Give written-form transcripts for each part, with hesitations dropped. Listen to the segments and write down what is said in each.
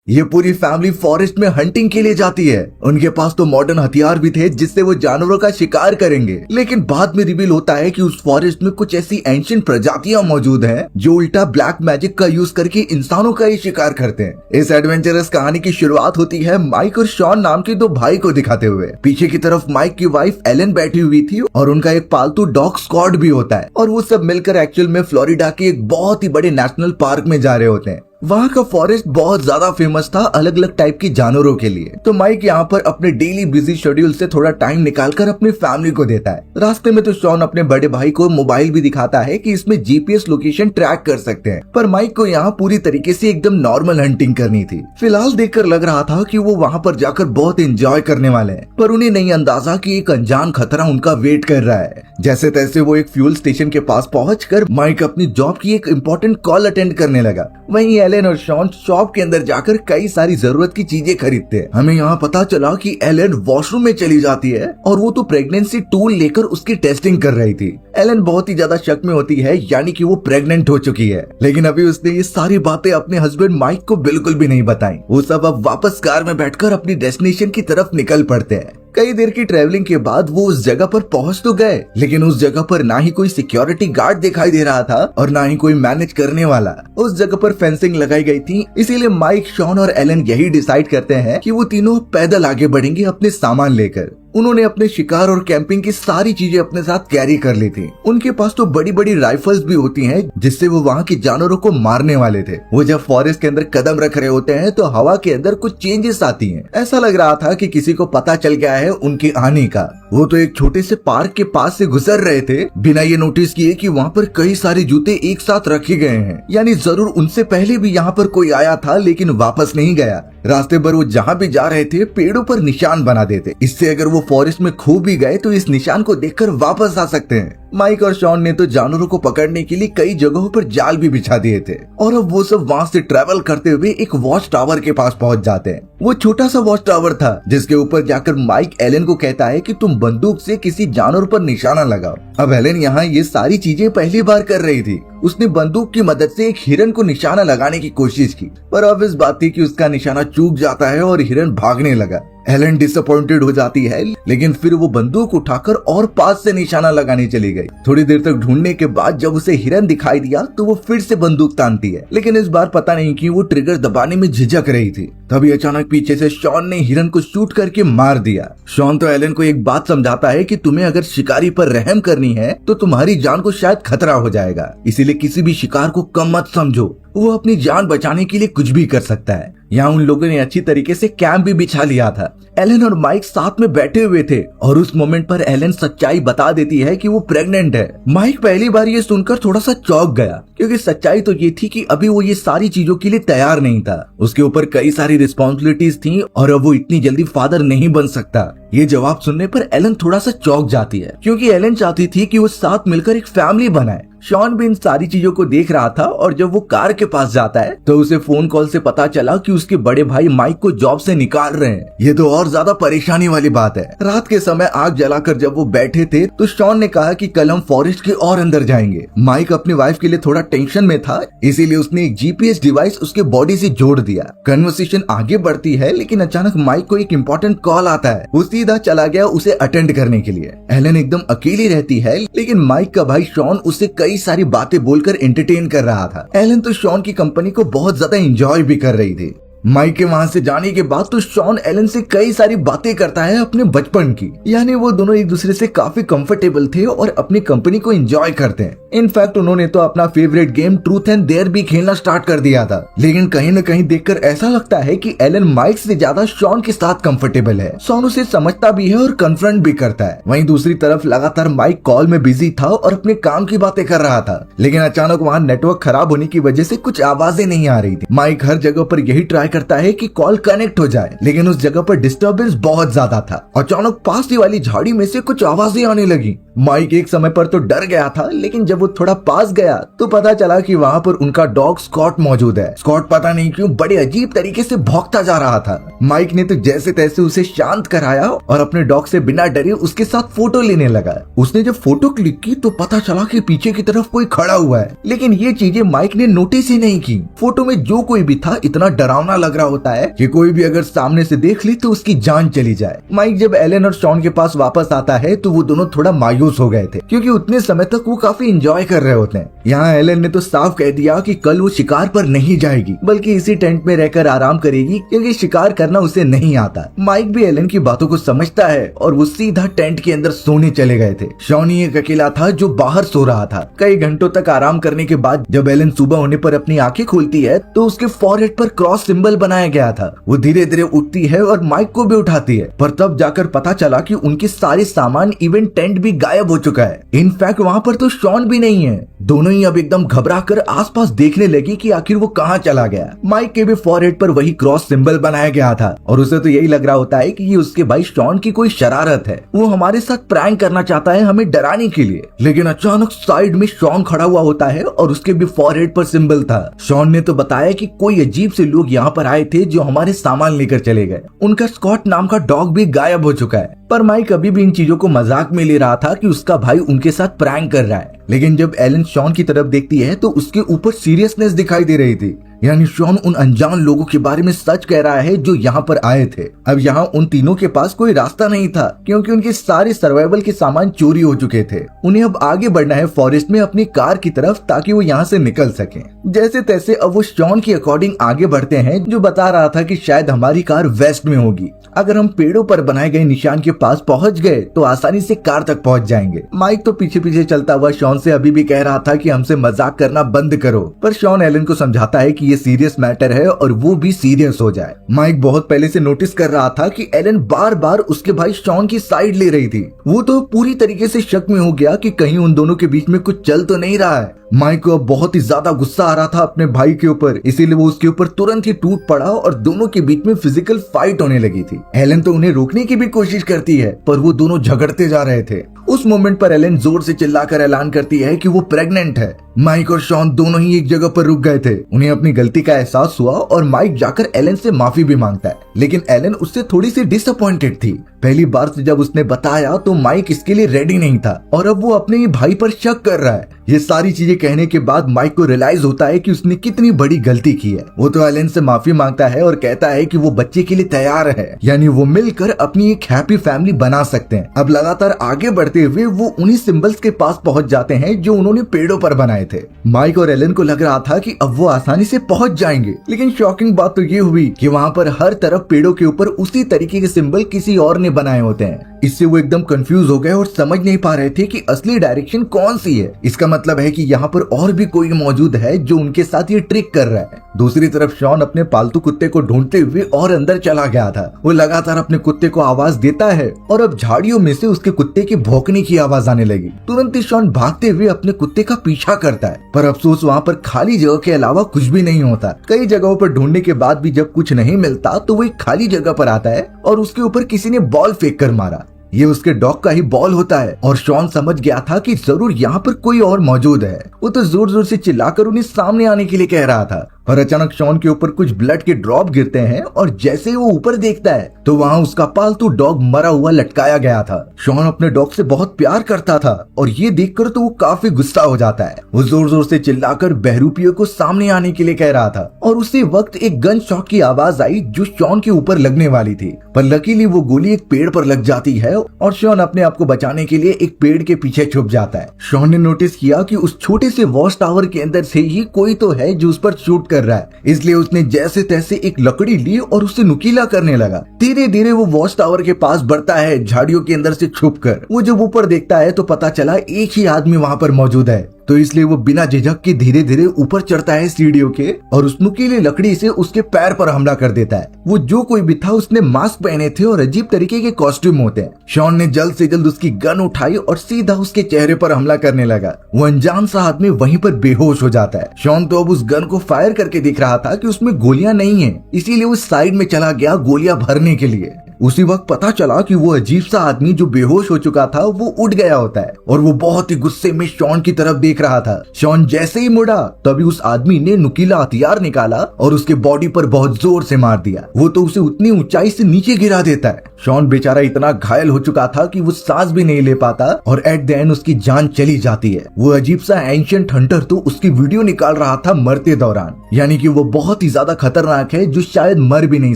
ये पूरी family forest में हंटिंग के लिए जाती है। उनके पास तो मॉडर्न हथियार भी थे जिससे वो जानवरों का शिकार करेंगे, लेकिन बाद में रिवील होता है कि उस फॉरेस्ट में कुछ ऐसी एंशिएंट प्रजातियां मौजूद हैं जो उल्टा ब्लैक मैजिक का यूज करके इंसानों का ही शिकार करते हैं। इस एडवेंचरस कहानी की शुरुआत होती है माइक और शॉन नाम के दो भाई को दिखाते हुए। पीछे की तरफ माइक की वाइफ एलन बैठी हुई थी और उनका एक पालतू डॉग स्क्वाड भी होता है और वो सब मिलकर एक्चुअल में फ्लोरिडा के एक बहुत ही बड़े नेशनल पार्क में जा रहे होते हैं। वहाँ का फॉरेस्ट बहुत ज्यादा फेमस था अलग अलग टाइप की जानवरों के लिए। तो माइक यहाँ पर अपने डेली बिजी शेड्यूल से थोड़ा टाइम निकालकर अपनी फैमिली को देता है। रास्ते में तो शॉन अपने बड़े भाई को मोबाइल भी दिखाता है कि इसमें जीपीएस लोकेशन ट्रैक कर सकते हैं, पर माइक को यहाँ पूरी तरीके से एकदम नॉर्मल हंटिंग करनी थी। फिलहाल देखकर लग रहा था कि वो वहाँ पर जाकर बहुत एंजॉय करने वाले हैं, पर उन्हें नहीं अंदाजा कि एक अनजान खतरा उनका वेट कर रहा है। जैसे तैसे वो एक फ्यूल स्टेशन के पास पहुंचकर माइक अपनी जॉब की एक इम्पोर्टेंट कॉल अटेंड करने लगा। वहीं एलन और शॉन शॉप के अंदर जाकर कई सारी जरूरत की चीजें खरीदते हैं। हमें यहाँ पता चला कि एलन वॉशरूम में चली जाती है और वो तो प्रेगनेंसी टूल लेकर उसकी टेस्टिंग कर रही थी। एलन बहुत ही ज्यादा शक में होती है, यानी कि वो प्रेग्नेंट हो चुकी है, लेकिन अभी उसने ये सारी बातें अपने हस्बैंड माइक को बिल्कुल भी नहीं बताई। वो सब अब वापस कार में बैठकर अपनी डेस्टिनेशन की तरफ निकल पड़ते हैं। कई देर की ट्रेवलिंग के बाद वो उस जगह पर पहुंच तो गए, लेकिन उस जगह पर ना ही कोई सिक्योरिटी गार्ड दिखाई दे रहा था और ना ही कोई मैनेज करने वाला। उस जगह पर फेंसिंग लगाई गई थी, इसीलिए माइक, शॉन और एलन यही डिसाइड करते हैं कि वो तीनों पैदल आगे बढ़ेंगे अपने सामान लेकर। उन्होंने अपने शिकार और कैंपिंग की सारी चीजें अपने साथ कैरी कर ली थी। उनके पास तो बड़ी बड़ी राइफल्स भी होती हैं जिससे वो वहाँ के जानवरों को मारने वाले थे। वो जब फॉरेस्ट के अंदर कदम रख रहे होते हैं तो हवा के अंदर कुछ चेंजेस आती हैं। ऐसा लग रहा था कि किसी को पता चल गया है उनके आने का। वो तो एक छोटे से पार्क के पास से गुजर रहे थे बिना ये नोटिस किए कि वहाँ पर कई सारे जूते एक साथ रखे गए हैं, यानी जरूर उनसे पहले भी यहाँ पर कोई आया था लेकिन वापस नहीं गया। रास्ते पर वो जहाँ भी जा रहे थे पेड़ों पर निशान बना देते, इससे अगर वो फॉरेस्ट में खो भी गए तो इस निशान को देखकर वापस आ सकते हैं। माइक और शॉन ने तो जानवरों को पकड़ने के लिए कई जगहों पर जाल भी बिछा दिए थे और अब वो सब वहाँ से ट्रेवल करते हुए एक वॉच टावर के पास पहुँच जाते हैं। वो छोटा सा वॉच टावर था जिसके ऊपर जाकर माइक एलन को कहता है कि तुम बंदूक से किसी जानवर पर निशाना लगाओ। अब एलन यहाँ ये सारी चीजें पहली बार कर रही थी। उसने बंदूक की मदद से एक हिरन को निशाना लगाने की कोशिश की, पर अब इस बात थी कि उसका निशाना चूक जाता है और हिरन भागने लगा। एलन डिसअपॉइंटेड हो जाती है, लेकिन फिर वो बंदूक उठाकर और पास से निशाना लगाने चली गई। थोड़ी देर तक ढूंढने के बाद जब उसे हिरन दिखाई दिया तो वो फिर से बंदूक तानती है, लेकिन इस बार पता नहीं कि वो ट्रिगर दबाने में झिझक रही थी। तभी अचानक पीछे से शॉन ने हिरन को शूट करके मार दिया। शॉन तो एलन को एक बात समझाता है कि तुम्हें अगर शिकारी पर रहम करनी है तो तुम्हारी जान को शायद खतरा हो जाएगा, इसीलिए किसी भी शिकार को कम मत समझो। वो अपनी जान बचाने के लिए कुछ भी कर सकता है। यहाँ उन लोगों ने अच्छी तरीके से कैंप भी बिछा लिया था। एलन और माइक साथ में बैठे हुए थे और उस मोमेंट पर एलन सच्चाई बता देती है कि वो प्रेग्नेंट है। माइक पहली बार ये सुनकर थोड़ा सा चौंक गया, क्योंकि सच्चाई तो ये थी कि अभी वो ये सारी चीजों के लिए तैयार नहीं था। उसके ऊपर कई सारी रिस्पॉन्सिबिलिटीज थी और अब वो इतनी जल्दी फादर नहीं बन सकता। ये जवाब सुनने पर एलन थोड़ा सा चौंक जाती है, क्योंकि एलन चाहती थी कि वो साथ मिलकर एक फैमिली बनाए। शॉन भी इन सारी चीजों को देख रहा था और जब वो कार के पास जाता है तो उसे फोन कॉल से पता चला कि उसके बड़े भाई माइक को जॉब से निकाल रहे हैं। ये तो और ज्यादा परेशानी वाली बात है। रात के समय आग जलाकर जब वो बैठे थे तो शॉन ने कहा कि कल हम फॉरेस्ट के और अंदर जाएंगे। माइक अपनी वाइफ के लिए थोड़ा टेंशन में था, इसीलिए उसने एक जीपीएस डिवाइस उसके बॉडी से जोड़ दिया। कन्वर्सेशन आगे बढ़ती है, लेकिन अचानक माइक को एक इम्पोर्टेंट कॉल आता है। वो सीधा चला गया उसे अटेंड करने के लिए। एलन एकदम अकेली रहती है, लेकिन माइक का भाई शॉन उसे कई सारी बातें बोलकर एंटरटेन कर रहा था। एलन तो शॉन की कंपनी को बहुत ज्यादा एंजॉय भी कर रही थी। माइक के वहां से जाने के बाद तो शॉन एलन से कई सारी बातें करता है अपने बचपन की, यानी वो दोनों एक दूसरे से काफी कंफर्टेबल थे और अपनी कंपनी को एंजॉय करते हैं। इनफैक्ट उन्होंने तो अपना favourite game truth and dare भी खेलना स्टार्ट कर दिया था। लेकिन कहीं न कहीं देखकर ऐसा लगता है कि एलन माइक से ज्यादा शॉन के साथ कंफर्टेबल है। शॉन उसे समझता भी है और कन्फ्रंट भी करता है। वहीं दूसरी तरफ लगातार माइक कॉल में बिजी था और अपने काम की बातें कर रहा था, लेकिन अचानक वहाँ नेटवर्क खराब होने की वजह से कुछ आवाजें नहीं आ रही थी। माइक हर जगह पर यही ट्राई करता है कि कॉल कनेक्ट हो जाए, लेकिन उस जगह पर डिस्टरबेंस बहुत ज्यादा था। अचानक पास ही वाली झाड़ी में से कुछ आवाजें आने लगी। माइक एक समय पर तो डर गया था, लेकिन जब वो थोड़ा पास गया तो पता चला कि वहाँ पर उनका डॉग स्कॉट मौजूद है। स्कॉट पता नहीं क्यों बड़े अजीब तरीके से भौंकता जा रहा था। माइक ने तो जैसे तैसे उसे शांत कराया और अपने डॉग से बिना डरे उसके साथ फोटो लेने लगा। उसने जब फोटो क्लिक की तो पता चला कि पीछे की तरफ कोई खड़ा हुआ है, लेकिन ये चीजें माइक ने नोटिस ही नहीं की। फोटो में जो कोई भी था इतना डरावना लग रहा होता है कि कोई भी अगर सामने से देख ले तो उसकी जान चली जाए। माइक जब एलन और शॉन के पास वापस आता है तो वो दोनों थोड़ा मायूस हो गए थे, क्योंकि उतने समय तक वो काफी एंजॉय कर रहे होते हैं। यहाँ एलन ने तो साफ कह दिया कि कल वो शिकार पर नहीं जाएगी, बल्कि इसी टेंट में रहकर आराम करेगी, क्योंकि शिकार करना उसे नहीं आता। माइक भी एलन की बातों को समझता है और वो सीधा टेंट के अंदर सोने चले गए थे। शॉन ही एक अकेला था जो बाहर सो रहा था। कई घंटों तक आराम करने के बाद जब एलन सुबह होने पर अपनी आंखें खोलती है तो उसके फॉरहेड पर क्रॉस सिंबल बनाया गया था। वो धीरे धीरे उठती है और माइक को भी उठाती है, पर तब जाकर पता चला कि उनके सारे सामान इवन टेंट भी गायब हो चुका है। इनफैक्ट वहाँ पर तो शॉन भी नहीं है। दोनों ही अब एकदम घबरा कर आसपास देखने लगी कि आखिर वो कहाँ चला गया। माइक के भी फॉरहेड पर वही क्रॉस सिंबल बनाया गया था और उसे तो यही लग रहा होता है कि ये उसके भाई शॉन की कोई शरारत है। वो हमारे साथ प्रैंक करना चाहता है हमें डराने के लिए। लेकिन अचानक साइड में शॉन खड़ा हुआ होता है और उसके भी फॉरहेड पर सिंबल था। शॉन ने तो बताया कि कोई अजीब से लोग यहाँ पर आए थे जो हमारे सामान लेकर चले गए। उनका स्कॉट नाम का डॉग भी गायब हो चुका है। पर माइक अभी भी इन चीजों को मजाक में ले रहा था कि उसका भाई उनके साथ प्रैंक कर रहा है। लेकिन जब एलन शॉन की तरफ देखती है तो उसके ऊपर सीरियसनेस दिखाई दे रही थी, यानी शॉन उन अनजान लोगों के बारे में सच कह रहा है जो यहाँ पर आए थे। अब यहाँ उन तीनों के पास कोई रास्ता नहीं था, क्योंकि उनके सारे सर्वाइवल के सामान चोरी हो चुके थे। उन्हें अब आगे बढ़ना है फॉरेस्ट में अपनी कार की तरफ, ताकि वो यहाँ से निकल सके। जैसे तैसे अब वो शॉन की अकॉर्डिंग आगे बढ़ते हैं, जो बता रहा था कि शायद हमारी कार वेस्ट में होगी। अगर हम पेड़ों पर बनाए गए निशान के पास पहुंच गए तो आसानी से कार तक पहुंच जाएंगे। माइक तो पीछे पीछे चलता हुआ शॉन से अभी भी कह रहा था कि हमसे मजाक करना बंद करो, पर शॉन एलन को समझाता है कि ये सीरियस मैटर है और वो भी सीरियस हो जाए। माइक बहुत पहले से नोटिस कर रहा था कि एलन बार बार उसके भाई शॉन की साइड ले रही थी। वो तो पूरी तरीके से शक में हो गया कि कहीं उन दोनों के बीच में कुछ चल तो नहीं रहा है। माइक को अब बहुत ही ज्यादा गुस्सा आ रहा था अपने भाई के ऊपर, इसीलिए वो उसके ऊपर तुरंत ही टूट पड़ा और दोनों के बीच में फिजिकल फाइट होने लगी थी। एलन तो उन्हें रोकने की भी कोशिश करती है, पर वो दोनों झगड़ते जा रहे थे। उस मोमेंट पर एलन जोर से चिल्लाकर ऐलान करती है कि वो प्रेग्नेंट है। माइक और शॉन दोनों ही एक जगह पर रुक गए थे। उन्हें अपनी गलती का एहसास हुआ और माइक जाकर एलन से माफी भी मांगता है, लेकिन एलन उससे थोड़ी सी डिसअपॉइंटेड थी। पहली बार से जब उसने बताया तो माइक इसके लिए रेडी नहीं था और अब वो अपने ही भाई पर शक कर रहा है। ये सारी चीजें कहने के बाद माइक को रियलाइज होता है कि उसने कितनी बड़ी गलती की है। वो तो एलन से माफी मांगता है और कहता है कि वो बच्चे के लिए तैयार है, यानी वो मिलकर अपनी एक हैप्पी फैमिली बना सकते हैं। अब लगातार आगे बढ़ते हुए वो उन्हीं सिंबल्स के पास पहुंच जाते हैं जो उन्होंने पेड़ों पर बनाए थे। माइक और एलन को लग रहा था कि अब वो आसानी से पहुंच जाएंगे, लेकिन शॉकिंग बात तो ये हुई कि वहाँ पर हर तरफ पेड़ों के ऊपर उसी तरीके के सिंबल किसी और ने बनाए होते हैं। इससे वो एकदम कंफ्यूज हो गए और समझ नहीं पा रहे थे कि असली डायरेक्शन कौन सी है। इसका मतलब है कि यहाँ पर और भी कोई मौजूद है जो उनके साथ ये ट्रिक कर रहा है। दूसरी तरफ शॉन अपने पालतू कुत्ते को ढूंढते हुए और अंदर चला गया था। वो लगातार अपने कुत्ते को आवाज देता है और अब झाड़ियों में से उसके कुत्ते की भौंकने की आवाज आने लगी। तुरंत ही शॉन भागते हुए अपने कुत्ते का पीछा करता है, पर अफसोस वहाँ पर खाली जगह के अलावा कुछ भी नहीं होता। कई जगहों पर ढूंढने के बाद भी जब कुछ नहीं मिलता तो वो एक खाली जगह पर आता है और उसके ऊपर किसी ने बॉल फेंक कर मारा। ये उसके डॉग का ही बॉल होता है और शॉन समझ गया था कि जरूर यहाँ पर कोई और मौजूद है। वो तो जोर जोर से चिल्लाकर उन्हें सामने आने के लिए कह रहा था, और अचानक शॉन के ऊपर कुछ ब्लड के ड्रॉप गिरते हैं और जैसे ही वो ऊपर देखता है तो वहाँ उसका पालतू डॉग मरा हुआ लटकाया गया था। शॉन अपने डॉग से बहुत प्यार करता था और ये देखकर तो वो काफी गुस्सा हो जाता है। वो जोर जोर से चिल्लाकर बहरूपियों को सामने आने के लिए कह रहा था और उसी वक्त एक गन शॉट की आवाज आई जो शॉन के ऊपर लगने वाली थी, पर लकीली वो गोली एक पेड़ पर लग जाती है और शॉन अपने आप को बचाने के लिए एक पेड़ के पीछे छुप जाता है। शॉन ने नोटिस किया कि उस छोटे से वॉच टावर के अंदर से ही कोई तो है जो उस पर शूट कर रहा है, इसलिए उसने जैसे तैसे एक लकड़ी ली और उसे नुकीला करने लगा। धीरे धीरे वो वॉच टावर के पास बढ़ता है, झाड़ियों के अंदर से छुपकर। वो जब ऊपर देखता है तो पता चला एक ही आदमी वहाँ पर मौजूद है, तो इसलिए वो बिना झिझक के धीरे धीरे ऊपर चढ़ता है सीढ़ियों के और उस नुकीली लकड़ी से उसके पैर पर हमला कर देता है। वो जो कोई भी था उसने मास्क पहने थे और अजीब तरीके के कॉस्ट्यूम होते हैं। शॉन ने जल्द से जल्द उसकी गन उठाई और सीधा उसके चेहरे पर हमला करने लगा। वो अनजान सा आदमी वहीं पर बेहोश हो जाता है। शॉन तो अब उस गन को फायर करके दिख रहा था कि उसमें गोलियां नहीं है, इसीलिए वो साइड में चला गया गोलियां भरने के लिए। उसी वक्त पता चला कि वो अजीब सा आदमी जो बेहोश हो चुका था वो उठ गया होता है और वो बहुत ही गुस्से में शॉन की तरफ देख रहा था। शॉन जैसे ही मुड़ा तभी उस आदमी ने नुकीला हथियार निकाला और उसके बॉडी पर बहुत जोर से मार दिया। वो तो उसे उतनी ऊंचाई से नीचे गिरा देता है। शॉन बेचारा इतना घायल हो चुका था कि वो सांस भी नहीं ले पाता और एट द एंड उसकी जान चली जाती है। वो अजीब सा एंशिएंट हंटर तो उसकी वीडियो निकाल रहा था मरते दौरान, यानी कि वो बहुत ही ज्यादा खतरनाक है जो शायद मर भी नहीं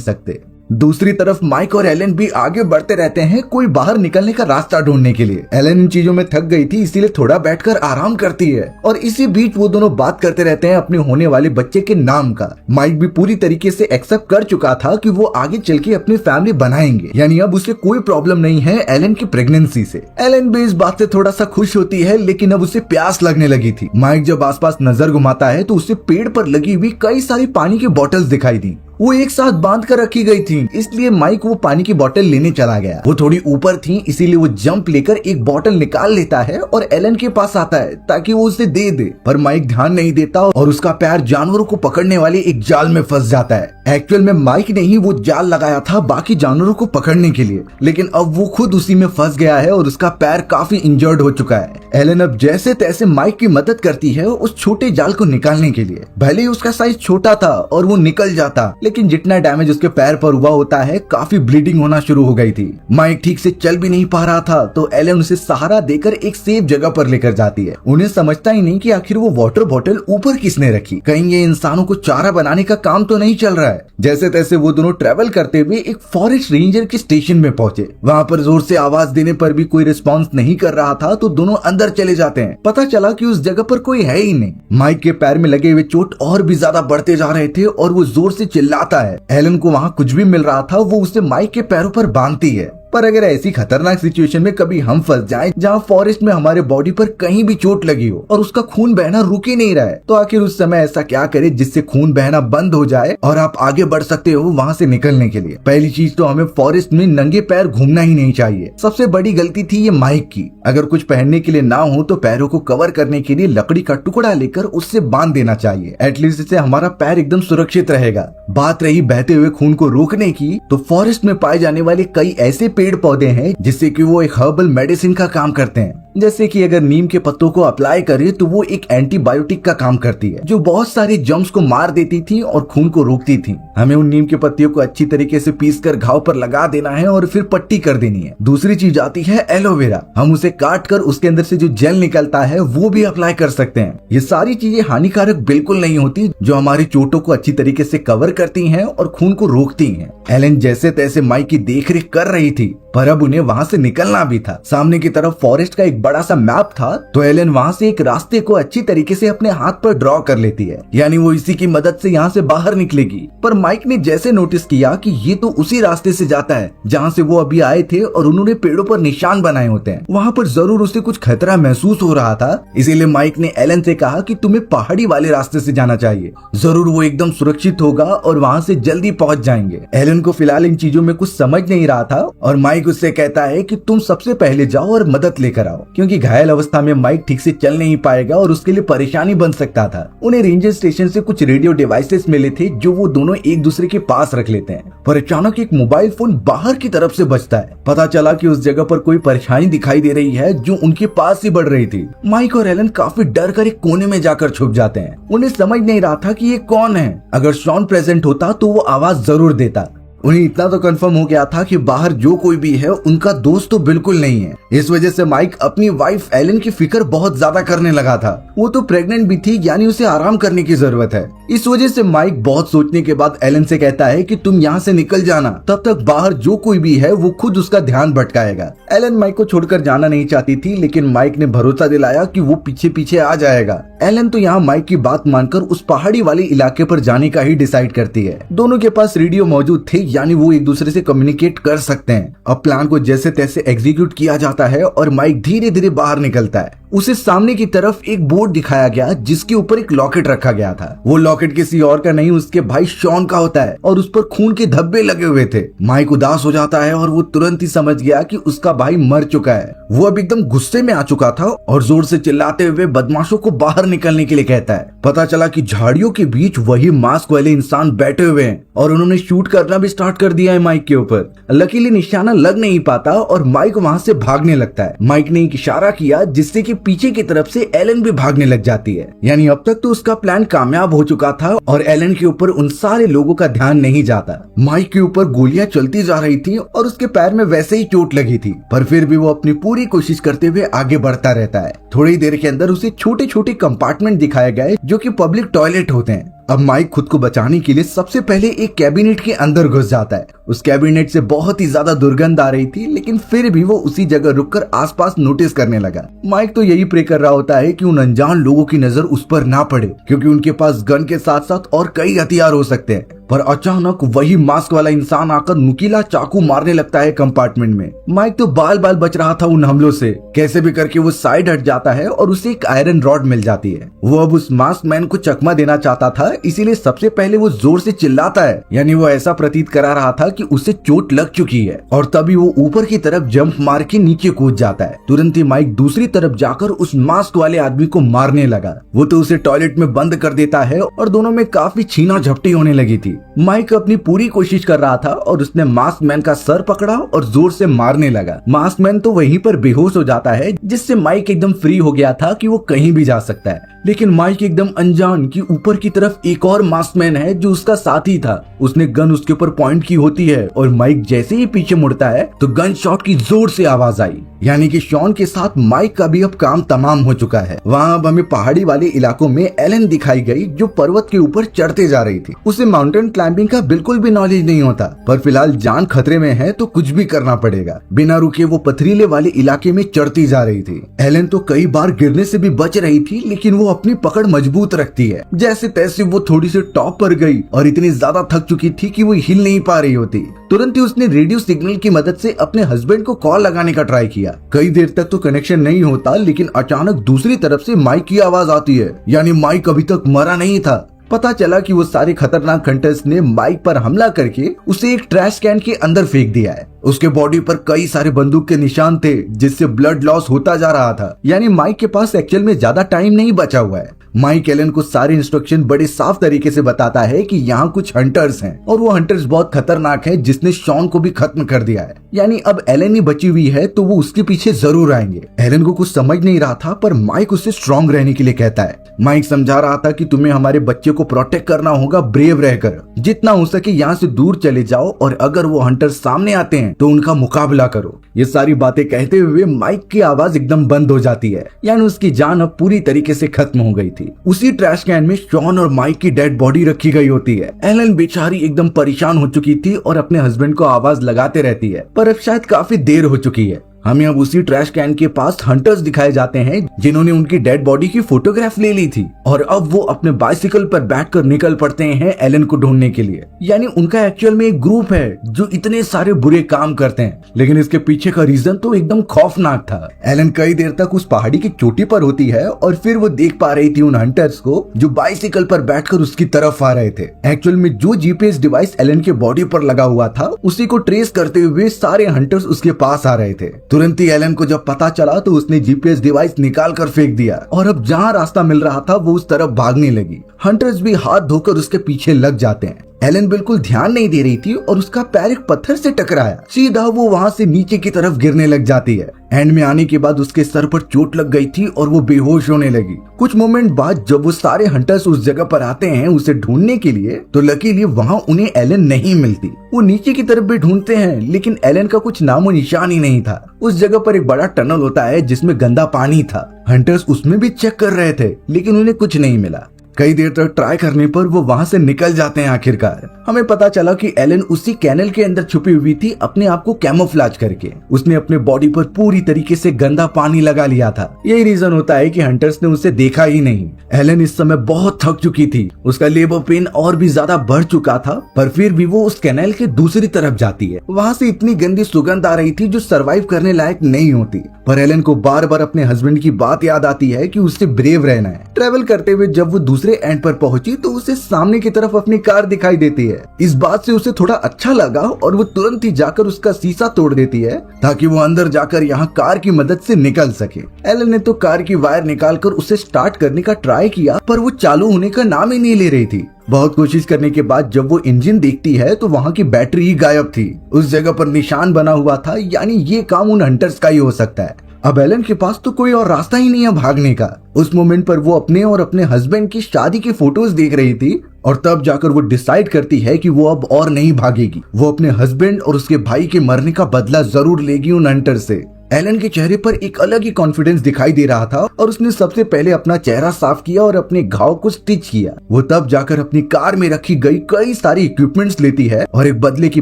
सकते। दूसरी तरफ माइक और एलन भी आगे बढ़ते रहते हैं कोई बाहर निकलने का रास्ता ढूंढने के लिए। एलन इन चीजों में थक गई थी इसीलिए थोड़ा बैठकर आराम करती है और इसी बीच वो दोनों बात करते रहते हैं अपने होने वाले बच्चे के नाम का। माइक भी पूरी तरीके से एक्सेप्ट कर चुका था कि वो आगे चल के अपनी फैमिली बनाएंगे, यानी अब उसे कोई प्रॉब्लम नहीं है एलन की प्रेगनेंसी से। एलन भी इस बात से थोड़ा सा खुश होती है लेकिन अब उसे प्यास लगने लगी थी। माइक जब आसपास नजर घुमाता है तो उसे पेड़ पर लगी हुई कई सारी पानी की बोतल्स दिखाई दी। वो एक साथ बांध कर रखी गई थी, इसलिए माइक वो पानी की बोतल लेने चला गया। वो थोड़ी ऊपर थी इसीलिए वो जंप लेकर एक बोतल निकाल लेता है और एलन के पास आता है ताकि वो उसे दे दे, पर माइक ध्यान नहीं देता और उसका पैर जानवरों को पकड़ने वाले एक जाल में फंस जाता है। एक्चुअल में माइक ने ही वो जाल लगाया था बाकी जानवरों को पकड़ने के लिए, लेकिन अब वो खुद उसी में फंस गया है और उसका पैर काफी इंजर्ड हो चुका है। एलन अब जैसे तैसे माइक की मदद करती है उस छोटे जाल को निकालने के लिए। भले ही उसका साइज छोटा था और वो निकल जाता, लेकिन जितना डैमेज उसके पैर पर हुआ होता है काफी ब्लीडिंग होना शुरू हो गई थी। माइक ठीक से चल भी नहीं पा रहा था तो एलन उसे सहारा देकर एक सेफ जगह पर लेकर जाती है। उन्हें समझता ही नहीं कि आखिर वो वाटर बॉटल ऊपर किसने रखी, कहीं ये इंसानों को चारा बनाने का काम तो नहीं चल रहा है। जैसे तैसे वो दोनों ट्रेवल करते हुए एक फॉरेस्ट रेंजर के स्टेशन में पहुंचे। वहाँ पर जोर से आवाज देने पर भी कोई रिस्पॉन्स नहीं कर रहा था तो दोनों अंदर चले जाते हैं। पता चला कि उस जगह पर कोई है ही नहीं। माइक के पैर में लगे हुए चोट और भी ज्यादा बढ़ते जा रहे थे और वो जोर से चिल्लाता है। एलन को वहाँ कुछ भी मिल रहा था वो उसे माइक के पैरों पर बांधती है। पर अगर ऐसी खतरनाक सिचुएशन में कभी हम फंस जाएं जहां फॉरेस्ट में हमारे बॉडी पर कहीं भी चोट लगी हो और उसका खून बहना रुक ही नहीं रहा है, तो आखिर उस समय ऐसा क्या करे जिससे खून बहना बंद हो जाए और आप आगे बढ़ सकते हो वहां से निकलने के लिए। पहली चीज तो हमें फॉरेस्ट में नंगे पैर घूमना ही नहीं चाहिए। सबसे बड़ी गलती थी ये माइक की। अगर कुछ पहनने के लिए ना हो तो पैरों को कवर करने के लिए लकड़ी का टुकड़ा लेकर उससे बांध देना चाहिए। एटलीस्ट इससे हमारा पैर एकदम सुरक्षित रहेगा। बात रही बहते हुए खून को रोकने की, तो फॉरेस्ट में पाए जाने वाले कई ऐसे पेड़ पौधे हैं जिससे कि वो एक हर्बल मेडिसिन का काम करते हैं। जैसे कि अगर नीम के पत्तों को अप्लाई करें तो वो एक एंटीबायोटिक का काम करती है जो बहुत सारे जर्म्स को मार देती थी और खून को रोकती थी। हमें उन नीम के पत्तियों को अच्छी तरीके से पीसकर घाव पर लगा देना है और फिर पट्टी कर देनी है। दूसरी चीज आती है एलोवेरा। हम उसे काट कर उसके अंदर से जो जेल निकलता है वो भी अप्लाई कर सकते हैं। ये सारी चीजें हानिकारक बिल्कुल नहीं होती, जो हमारी चोटों को अच्छी तरीके से कवर करती हैं और खून को रोकती हैं। एलन जैसे तैसे माइक की देखरेख कर रही थी, पर अब उन्हें वहाँ से निकलना भी था। सामने की तरफ फॉरेस्ट का एक बड़ा सा मैप था, तो एलन वहाँ से एक रास्ते को अच्छी तरीके से अपने हाथ पर ड्रॉ कर लेती है, यानी वो इसी की मदद से यहाँ से बाहर निकलेगी। पर माइक ने जैसे नोटिस किया कि ये तो उसी रास्ते से जाता है जहाँ से वो अभी आए थे और उन्होंने पेड़ों पर निशान बनाए होते हैं, वहाँ पर जरूर उसे कुछ खतरा महसूस हो रहा था। इसीलिए माइक ने एलन से कहा कि तुम्हें पहाड़ी वाले रास्ते से जाना चाहिए, जरूर वो एकदम सुरक्षित होगा और वहाँ से जल्दी पहुँच जाएंगे। एलन को फिलहाल इन चीजों में कुछ समझ नहीं रहा था और माइक उससे कहता है कि तुम सबसे पहले जाओ और मदद लेकर आओ, क्योंकि घायल अवस्था में माइक ठीक से चल नहीं पाएगा और उसके लिए परेशानी बन सकता था। उन्हें रेंजर स्टेशन से कुछ रेडियो डिवाइसेस मिले थे जो वो दोनों एक दूसरे के पास रख लेते हैं, पर अचानक एक मोबाइल फोन बाहर की तरफ से बजता है। पता चला कि उस जगह पर कोई परेशानी दिखाई दे रही है जो उनके पास ही बढ़ रही थी। माइक और एलन काफी डर कर एक कोने में जाकर छुप जाते हैं। उन्हें समझ नहीं रहा था कि ये कौन है। अगर शॉन प्रेजेंट होता तो वो आवाज जरूर देता। उन्हें इतना तो कंफर्म हो गया था कि बाहर जो कोई भी है उनका दोस्त तो बिल्कुल नहीं है। इस वजह से माइक अपनी वाइफ एलन की फिक्र बहुत ज्यादा करने लगा था। वो तो प्रेग्नेंट भी थी, यानी उसे आराम करने की जरूरत है। इस वजह से माइक बहुत सोचने के बाद एलन से कहता है कि तुम यहाँ से निकल जाना, तब तक बाहर जो कोई भी है वो खुद उसका ध्यान भटकाएगा। एलन माइक को छोड़कर जाना नहीं चाहती थी, लेकिन माइक ने भरोसा दिलाया कि वो पीछे पीछे आ जाएगा। एलन तो यहाँ माइक की बात मानकर उस पहाड़ी वाले इलाके पर जाने का ही डिसाइड करती है। दोनों के पास रेडियो मौजूद थे, यानी वो एक दूसरे से कम्युनिकेट कर सकते हैं। अब प्लान को जैसे तैसे एग्जीक्यूट किया जाता है और माइक धीरे धीरे बाहर निकलता है। उसे सामने की तरफ एक बोर्ड दिखाया गया जिसके ऊपर एक लॉकेट रखा गया था। वो लॉकेट किसी और का नहीं, उसके भाई शॉन का होता है और उस पर खून के धब्बे लगे हुए थे। माइक उदास हो जाता है और वो तुरंत ही समझ गया कि उसका भाई मर चुका है। वो अब एकदम गुस्से में आ चुका था और जोर से चिल्लाते हुए बदमाशों को बाहर निकलने के लिए कहता है। पता चला कि झाड़ियों के बीच वही मास्क वाले इंसान बैठे हुए हैं और उन्होंने शूट करना भी स्टार्ट कर दिया है माइक के ऊपर। लकीली निशाना लग नहीं पाता और माइक वहाँ से भागने लगता है। माइक ने एक इशारा किया जिससे कि पीछे की तरफ से एलन भी भागने लग जाती है। यानी अब तक तो उसका प्लान कामयाब हो चुका था और एलन के ऊपर उन सारे लोगों का ध्यान नहीं जाता। माइक के ऊपर गोलियां चलती जा रही थी और उसके पैर में वैसे ही चोट लगी थी, पर फिर भी वो अपनी पूरी कोशिश करते हुए आगे बढ़ता रहता है। थोड़ी देर के अंदर उसे छोटे छोटे कंपार्टमेंट दिखाए गए जो कि पब्लिक टॉयलेट होते हैं। अब माइक खुद को बचाने के लिए सबसे पहले एक कैबिनेट के अंदर घुस जाता है। उस कैबिनेट से बहुत ही ज्यादा दुर्गंध आ रही थी, लेकिन फिर भी वो उसी जगह रुककर आसपास नोटिस करने लगा। माइक तो यही प्रे कर रहा होता है कि उन अनजान लोगों की नजर उस पर ना पड़े, क्योंकि उनके पास गन के साथ साथ और कई हथियार हो सकते हैं। पर अचानक वही मास्क वाला इंसान आकर नुकीला चाकू मारने लगता है कंपार्टमेंट में। माइक तो बाल बाल बच रहा था उन हमलों से। कैसे भी करके वो साइड हट जाता है और उसे एक आयरन रॉड मिल जाती है। वो अब उस मास्क मैन को चकमा देना चाहता था, इसीलिए सबसे पहले वो जोर से चिल्लाता है। यानी वो ऐसा प्रतीत करा रहा था कि उसे चोट लग चुकी है, और तभी वो ऊपर की तरफ जंप मार के नीचे कूद जाता है। तुरंत ही माइक दूसरी तरफ जाकर उस मास्क वाले आदमी को मारने लगा। वो तो उसे टॉयलेट में बंद कर देता है और दोनों में काफी छीना झपटी होने लगी थी। माइक अपनी पूरी कोशिश कर रहा था और उसने मास्क मैन का सर पकड़ा और जोर से मारने लगा। मास्क मैन तो वहीं पर बेहोश हो जाता है, जिससे माइक एकदम फ्री हो गया था कि वो कहीं भी जा सकता है। लेकिन माइक एकदम अनजान कि ऊपर की तरफ एक और मास्क मैन है जो उसका साथी था। उसने गन उसके ऊपर पॉइंट की होती है और माइक जैसे ही पीछे मुड़ता है तो गन शॉट की जोर से आवाज आई। यानी कि शॉन के साथ माइक का भी अब काम तमाम हो चुका है। वहाँ अब हमें पहाड़ी वाले इलाकों में एलन दिखाई गई जो पर्वत के ऊपर चढ़ते जा रही थी। उसे माउंटेन क्लाइंबिंग का बिल्कुल भी नॉलेज नहीं होता, पर फिलहाल जान खतरे में है तो कुछ भी करना पड़ेगा। बिना रुके वो पथरीले वाले इलाके में चढ़ती जा रही थी। एलन तो कई बार गिरने से भी बच रही थी, लेकिन वो अपनी पकड़ मजबूत रखती है। जैसे तैसे वो थोड़ी सी टॉप पर गई और इतनी ज्यादा थक चुकी थी कि वो हिल नहीं पा रही होती। तुरंत ही उसने रेडियो सिग्नल की मदद से अपने हस्बैंड को कॉल लगाने का ट्राई किया। कई देर तक तो कनेक्शन नहीं होता, लेकिन अचानक दूसरी तरफ से माइक की आवाज आती है। यानी माइक अभी तक मरा नहीं था। पता चला कि वो सारे खतरनाक हंटर्स ने माइक पर हमला करके उसे एक ट्रैश कैन के अंदर फेंक दिया है। उसके बॉडी पर कई सारे बंदूक के निशान थे, जिससे ब्लड लॉस होता जा रहा था। यानी माइक के पास एक्चुअल में ज्यादा टाइम नहीं बचा हुआ है। माइक एलन को सारे इंस्ट्रक्शन बड़े साफ तरीके से बताता है कि यहाँ कुछ हंटर्स हैं और वो हंटर्स बहुत खतरनाक हैं, जिसने शॉन को भी खत्म कर दिया है। यानी अब एलन ही बची हुई है तो वो उसके पीछे जरूर आएंगे। एलन को कुछ समझ नहीं रहा था, पर माइक उसे स्ट्रॉन्ग रहने के लिए कहता है। माइक समझा रहा था कि तुम्हें हमारे बच्चे को प्रोटेक्ट करना होगा, ब्रेव रहकर जितना हो सके यहाँ से दूर चले जाओ, और अगर वो हंटर सामने आते हैं तो उनका मुकाबला करो। ये सारी बातें कहते हुए माइक की आवाज एकदम बंद हो जाती है। यानी उसकी जान अब पूरी तरीके से खत्म हो गई थी। उसी ट्रैश कैन में शॉन और माइक की डेड बॉडी रखी गई होती है। एलन बेचारी एकदम परेशान हो चुकी थी और अपने हस्बैंड को आवाज लगाते रहती है, पर अब शायद काफी देर हो चुकी है। हमें अब उसी ट्रैश कैन के पास हंटर्स दिखाए जाते हैं जिन्होंने उनकी डेड बॉडी की फोटोग्राफ ले ली थी, और अब वो अपने बाइसिकल पर बैठकर निकल पड़ते हैं एलन को ढूंढने के लिए। यानी उनका एक्चुअल में एक ग्रुप है जो इतने सारे बुरे काम करते हैं, लेकिन इसके पीछे का रीजन तो एकदम खौफनाक था। एलन कई देर तक उस पहाड़ी की चोटी पर होती है और फिर वो देख पा रही थी उन हंटर्स को जो बाइसिकल पर बैठकर उसकी तरफ आ रहे थे। एक्चुअल में जो जीपीएस डिवाइस एलन के बॉडी पर लगा हुआ था, उसी को ट्रेस करते हुए सारे हंटर्स उसके पास आ रहे थे। तुरंत ही एलन को जब पता चला तो उसने जीपीएस डिवाइस निकाल कर फेंक दिया, और अब जहां रास्ता मिल रहा था वो उस तरफ भागने लगी। हंटर्स भी हाथ धोकर उसके पीछे लग जाते हैं। एलन बिल्कुल ध्यान नहीं दे रही थी और उसका पैर एक पत्थर से टकराया। सीधा वो वहां से नीचे की तरफ गिरने लग जाती है। एंड में आने के बाद उसके सर पर चोट लग गई थी और वो बेहोश होने लगी। कुछ मोमेंट बाद जब वो सारे हंटर्स उस जगह पर आते हैं उसे ढूंढने के लिए, तो लकीली वहां उन्हें एलन नहीं मिलती। वो नीचे की तरफ भी ढूंढते हैं, लेकिन एलन का कुछ नामो निशान ही नहीं था। उस जगह पर एक बड़ा टनल होता है जिसमें गंदा पानी था। हंटर्स उसमें भी चेक कर रहे थे, लेकिन उन्हें कुछ नहीं मिला। कई देर तक ट्राई करने पर वो वहां से निकल जाते हैं। आखिरकार हमें पता चला कि एलन उसी कैनल के अंदर छुपी हुई थी, अपने आप को कैमोफ्लेज करके। उसने अपने बॉडी पर पूरी तरीके से गंदा पानी लगा लिया था। यही रीजन होता है कि हंटर्स ने उसे देखा ही नहीं। एलन इस समय बहुत थक चुकी थी, उसका लेबर पेन और भी ज्यादा बढ़ चुका था, पर फिर भी वो उस कैनल के दूसरी तरफ जाती है। वहां से इतनी गंदी सुगंध आ रही थी जो सरवाइव करने लायक नहीं होती, पर एलन को बार बार अपने हस्बैंड की बात याद आती है कि उससे ब्रेव रहना है। ट्रेवल करते हुए जब वो दूसरे एंड पर पहुंची तो उसे सामने की तरफ अपनी कार दिखाई देती है। इस बात से उसे थोड़ा अच्छा लगा और वो तुरंत ही जाकर उसका शीशा तोड़ देती है ताकि वो अंदर जाकर यहाँ कार की मदद से निकल सके। एलन ने तो कार की वायर निकालकर उसे स्टार्ट करने का ट्राई किया, पर वो चालू होने का नाम ही नहीं ले रही थी। बहुत कोशिश करने के बाद जब वो इंजन देखती है तो वहाँ की बैटरी ही गायब थी। उस जगह पर निशान बना हुआ था, यानी ये काम उन हंटर्स का ही हो सकता है। अब एलन के पास तो कोई और रास्ता ही नहीं है भागने का। उस मोमेंट पर वो अपने और अपने हस्बैंड की शादी की फोटोज देख रही थी और तब जाकर वो डिसाइड करती है कि वो अब और नहीं भागेगी। वो अपने हस्बैंड और उसके भाई के मरने का बदला जरूर लेगी उन हंटर से। एलन के चेहरे पर एक अलग ही कॉन्फिडेंस दिखाई दे रहा था और उसने सबसे पहले अपना चेहरा साफ किया और अपने घाव को स्टिच किया। वो तब जाकर अपनी कार में रखी गई कई सारी इक्विपमेंट्स लेती है और एक बदले की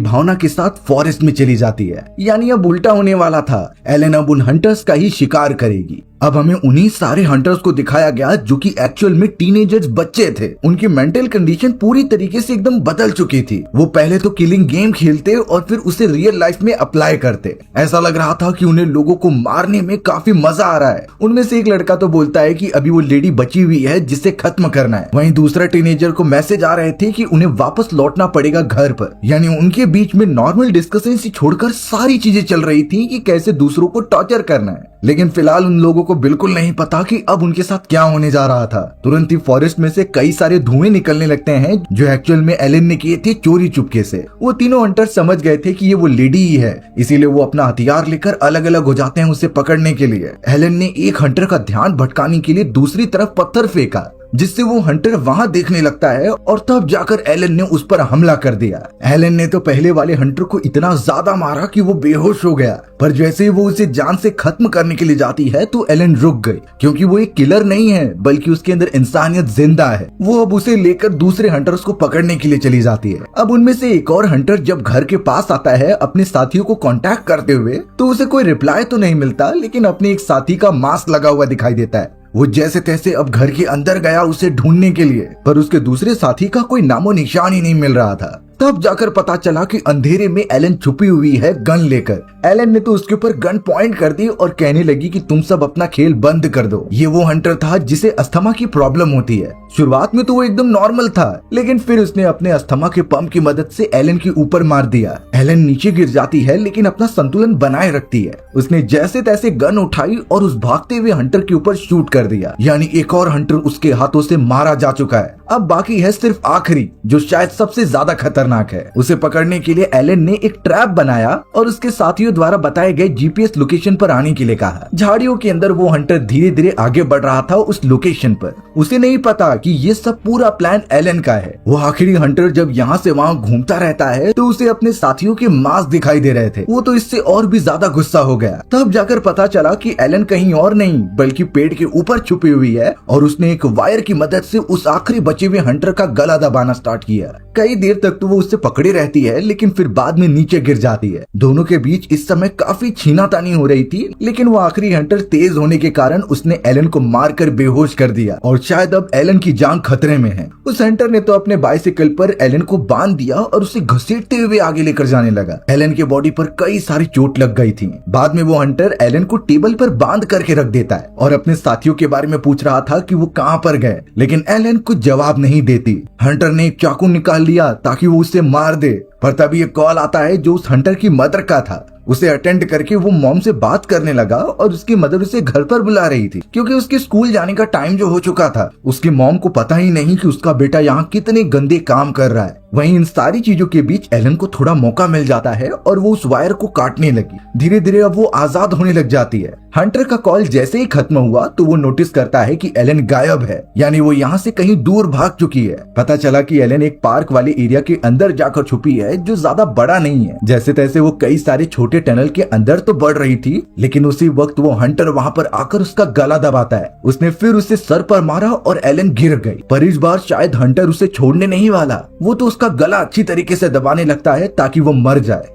भावना के साथ फॉरेस्ट में चली जाती है। यानी अब उल्टा होने वाला था, एलन अब उन हंटर्स का ही शिकार करेगी। अब हमें उन्हीं सारे हंटर्स को दिखाया गया जो कि एक्चुअल में टीनेजर्स बच्चे थे। उनकी मेंटल कंडीशन पूरी तरीके से एकदम बदल चुकी थी। वो पहले तो किलिंग गेम खेलते और फिर उसे रियल लाइफ में अप्लाई करते। ऐसा लग रहा था कि उन्हें लोगों को मारने में काफी मजा आ रहा है। उनमें से एक लड़का तो बोलता है कि अभी वो लेडी बची हुई है जिसे खत्म करना है। वहीं दूसरा टीनेजर को मैसेज आ रहे थे कि उन्हें वापस लौटना पड़ेगा घर पर। यानी उनके बीच में नॉर्मल डिस्कशन से छोड़कर सारी चीजें चल रही थी कि कैसे दूसरों को टॉर्चर करना है। लेकिन फिलहाल उन लोगों को बिल्कुल नहीं पता कि अब उनके साथ क्या होने जा रहा था। तुरंत ही फॉरेस्ट में से कई सारे धुएं निकलने लगते हैं जो एक्चुअल में एलन ने किए थे चोरी चुपके से। वो तीनों हंटर समझ गए थे कि ये वो लेडी ही है, इसीलिए वो अपना हथियार लेकर अलग अलग हो जाते हैं उसे पकड़ने के लिए। एलन ने एक हंटर का ध्यान भटकाने के लिए दूसरी तरफ पत्थर फेंका जिससे वो हंटर वहां देखने लगता है और तब जाकर एलन ने उस पर हमला कर दिया। एलन ने तो पहले वाले हंटर को इतना ज्यादा मारा कि वो बेहोश हो गया, पर जैसे ही वो उसे जान से खत्म करने के लिए जाती है तो एलन रुक गई, क्योंकि वो एक किलर नहीं है बल्कि उसके अंदर इंसानियत जिंदा है। वो अब उसे लेकर दूसरे हंटर्स को पकड़ने के लिए चली जाती है। अब उनमें से एक और हंटर जब घर के पास आता है अपने साथियों को कांटेक्ट करते हुए तो उसे कोई रिप्लाई तो नहीं मिलता, लेकिन अपने एक साथी का मास्क लगा हुआ दिखाई देता है। वो जैसे तैसे अब घर के अंदर गया उसे ढूंढने के लिए, पर उसके दूसरे साथी का कोई नामो निशान ही नहीं मिल रहा था। तब जाकर पता चला कि अंधेरे में एलन छुपी हुई है गन लेकर। एलन ने तो उसके ऊपर गन पॉइंट कर दी और कहने लगी कि तुम सब अपना खेल बंद कर दो। ये वो हंटर था जिसे अस्थमा की प्रॉब्लम होती है। शुरुआत में तो वो एकदम नॉर्मल था, लेकिन फिर उसने अपने अस्थमा के पंप की मदद से एलन के ऊपर मार दिया। एलन नीचे गिर जाती है लेकिन अपना संतुलन बनाए रखती है। उसने जैसे तैसे गन उठाई और उस भागते हुए हंटर के ऊपर शूट कर दिया। यानी एक और हंटर उसके हाथों से मारा जा चुका है। अब बाकी है सिर्फ आखिरी, जो शायद सबसे ज्यादा खतरनाक है। उसे पकड़ने के लिए एलन ने एक ट्रैप बनाया और उसके साथियों द्वारा बताए गए जीपीएस लोकेशन पर आने के लिए कहा। झाड़ियों के अंदर वो हंटर धीरे धीरे आगे बढ़ रहा था उस लोकेशन पर। उसे नहीं पता कि ये सब पूरा प्लान एलन का है। वो आखिरी हंटर जब यहाँ से वहाँ घूमता रहता है तो उसे अपने साथियों के मास्क दिखाई दे रहे थे। वो तो इससे और भी ज्यादा गुस्सा हो गया। तब जाकर पता चला कि एलन कहीं और नहीं बल्कि पेड़ के ऊपर छुपी हुई है और उसने एक वायर की मदद से उस आखिरी बचे हुए हंटर का गला दबाना स्टार्ट किया। कई देर तक तो वो उससे पकड़ी रहती है, लेकिन फिर बाद में नीचे गिर जाती है। दोनों के बीच इस समय काफी छीनातानी हो रही थी, लेकिन वो आखिरी हंटर तेज होने के कारण उसने एलन को मारकर बेहोश कर दिया और शायद अब एलन की जान खतरे में है। उस हंटर ने तो अपने बाइसिकल पर एलन को बांध दिया और उसे घसीटते हुए आगे लेकर जाने लगा। एलन के बॉडी पर कई सारी चोट लग गई थी। बाद में वो हंटर एलन को टेबल पर बांध करके रख देता है और अपने साथियों के बारे में पूछ रहा था कि वो कहाँ पर गए, लेकिन एलन कुछ जवाब नहीं देती। हंटर ने एक चाकू निकाल लिया ताकि वो उसे मार दे, पर तभी एक कॉल आता है जो उस हंटर की मदर का था। उसे अटेंड करके वो मॉम से बात करने लगा और उसकी मदर उसे घर पर बुला रही थी क्योंकि उसके स्कूल जाने का टाइम जो हो चुका था। उसकी मॉम को पता ही नहीं कि उसका बेटा यहाँ कितने गंदे काम कर रहा है। वहीं इन सारी चीजों के बीच एलन को थोड़ा मौका मिल जाता है और वो उस वायर को काटने लगी। धीरे धीरे अब वो आजाद होने लग जाती है। हंटर का कॉल जैसे ही खत्म हुआ तो वो नोटिस करता है कि एलन गायब है, यानी वो यहाँ से कहीं दूर भाग चुकी है। पता चला कि एलन एक पार्क वाले एरिया के अंदर जाकर छुपी है जो ज्यादा बड़ा नहीं है। जैसे तैसे वो कई सारे छोटे टनल के अंदर तो बढ़ रही थी, लेकिन उसी वक्त वो हंटर वहाँ पर आकर उसका गला दबाता है। उसने फिर उसे सर पर मारा और एलन गिर गई। पर इस बार शायद हंटर उसे छोड़ने नहीं वाला। वो तो उसका गला अच्छी तरीके से दबाने लगता है ताकि वो मर जाए।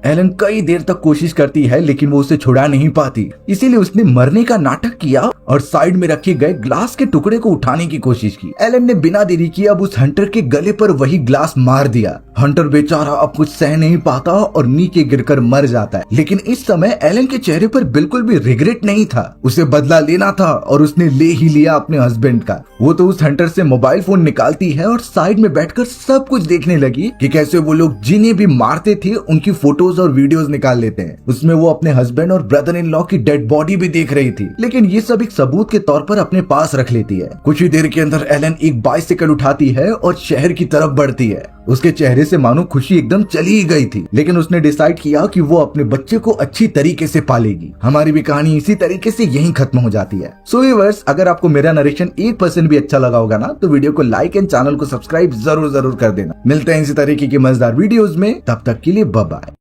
एलन कई देर तक कोशिश करती है लेकिन वो उसे छुड़ा नहीं पाती, इसीलिए उसने मरने का नाटक किया और साइड में रखे गए ग्लास के टुकड़े को उठाने की कोशिश की। एलन ने बिना देरी किए अब उस हंटर के गले पर वही ग्लास मार दिया। हंटर बेचारा अब कुछ सह नहीं पाता और नीचे गिरकर मर जाता है। लेकिन इस समय एलन के चेहरे पर बिल्कुल भी रिग्रेट नहीं था। उसे बदला लेना था और उसने ले ही लिया अपने हस्बैंड का। वो तो उस हंटर से मोबाइल फोन निकालती है और साइड में बैठकर सब कुछ देखने लगी कि कैसे वो लोग जिन्हें भी मारते थे उनकी फोटो फोटोज और वीडियोस निकाल लेते हैं। उसमें वो अपने हस्बैंड और ब्रदर इन लॉ की डेड बॉडी भी देख रही थी, लेकिन ये सब एक सबूत के तौर पर अपने पास रख लेती है। कुछ ही देर के अंदर एलन एक बाइसिकल उठाती है और शहर की तरफ बढ़ती है। उसके चेहरे से मानो खुशी एकदम चली ही गई थी, लेकिन उसने डिसाइड किया कि वो अपने बच्चे को अच्छी तरीके से पालेगी। हमारी भी कहानी इसी तरीके से यहीं खत्म हो जाती है। सो व्यूअर्स, अगर आपको मेरा नरेशन 1% भी अच्छा लगा होगा ना, तो वीडियो को लाइक एंड चैनल को सब्सक्राइब जरूर कर देना। मिलते हैं इसी तरीके की मजेदार वीडियोस में, तब तक के लिए बाय बाय।